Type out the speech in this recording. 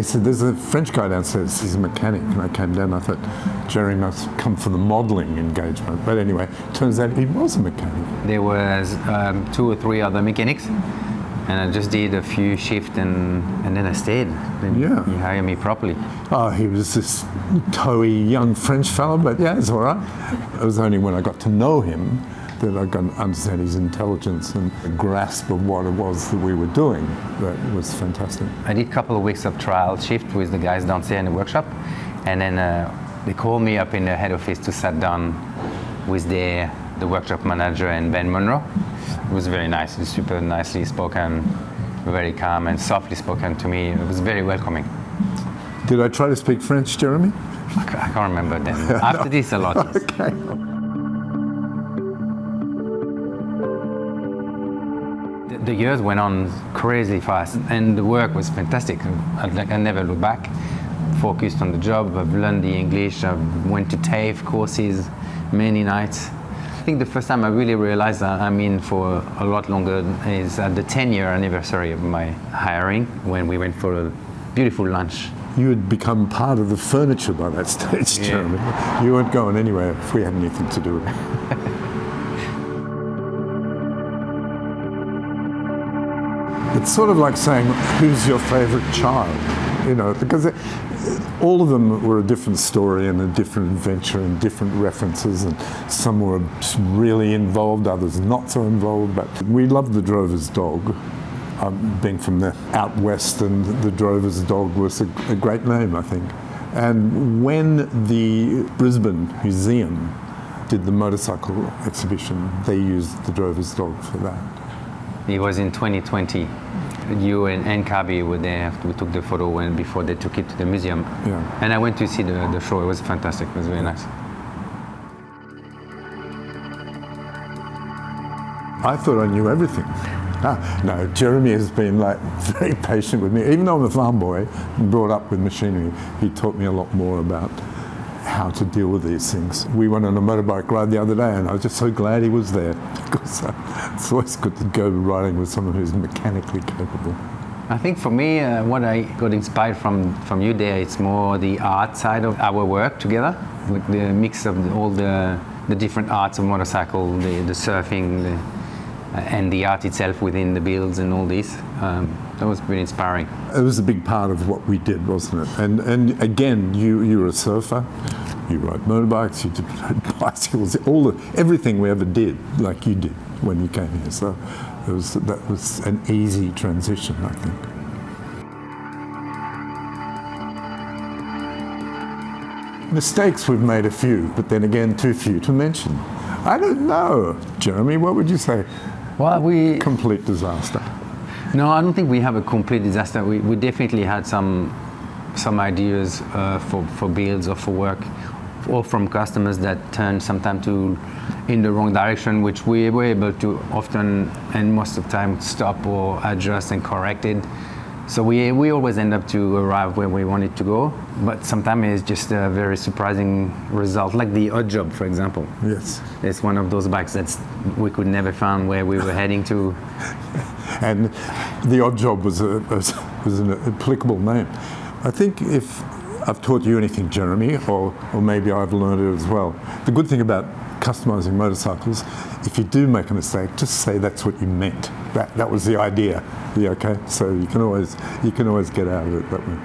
said, there's a French guy downstairs, he's a mechanic. And I came down, I thought, Jerry must come for the modelling engagement. But anyway, turns out he was a mechanic. There was 2 or 3 other mechanics, and I just did a few shifts and then I stayed. Then Yeah. he hired me properly. Oh, he was this towy young French fellow, but yeah, it's all right. It was only when I got to know him that I got to understand his intelligence and a grasp of what it was that we were doing. That was fantastic. I did a couple of weeks of trial shift with the guys downstairs in the workshop, and then they called me up in the head office to sit down with the workshop manager and Ben Monroe. It was very nice. He was super nicely spoken, very calm and softly spoken to me. It was very welcoming. Did I try to speak French, Jeremy? I can't remember then. After this, a lot. Okay. The years went on crazy fast, and the work was fantastic. I never looked back. Focused on the job. I've learned the English. I went to TAFE courses many nights. I think the first time I really realized I'm in for a lot longer is at the 10-year anniversary of my hiring, when we went for a beautiful lunch. You had become part of the furniture by that stage, Yeah. Jeremy. You weren't going anywhere if we had anything to do with it. It's sort of like saying, who's your favorite child? You know, because all of them were a different story and a different adventure and different references, and some were really involved, others not so involved, but we loved the drover's dog. Being from the out west, and the drover's dog was a great name, I think. And when the Brisbane Museum did the motorcycle exhibition, they used the drover's dog for that. It was in 2020. You and Kabi were there. We took the photo before they took it to the museum. Yeah. And I went to see the show. It was fantastic. It was very nice. I thought I knew everything. No, Jeremy has been like very patient with me. Even though I'm a farm boy, brought up with machinery, he taught me a lot more about how to deal with these things. We went on a motorbike ride the other day, and I was just so glad he was there, because it's always good to go riding with someone who's mechanically capable. I think for me, what I got inspired from you there, it's more the art side of our work together, with the mix of all the different arts of motorcycle, the surfing, and the art itself within the builds and all this. That was really inspiring. It was a big part of what we did, wasn't it? And again, you're a surfer, you ride motorbikes, you did bicycles, everything we ever did, like you did when you came here. So that was an easy transition, I think. Mistakes, we've made a few, but then again, too few to mention. I don't know, Jeremy, what would you say? Well, Complete disaster. No, I don't think we have a complete disaster. We definitely had some ideas for builds or for work, or from customers that turned sometimes in the wrong direction, which we were able to often and most of the time stop or adjust and correct it. So we always end up to arrive where we wanted to go, but sometimes it's just a very surprising result, like the Odd Job, for example. Yes. It's one of those bikes that we could never find where we were heading to. And the Odd Job was an applicable name. I think if I've taught you anything, Jeremy, or maybe I've learned it as well, the good thing about customizing motorcycles, if you do make a mistake, just say that's what you meant. That was the idea. Yeah, okay? So you can always get out of it that way.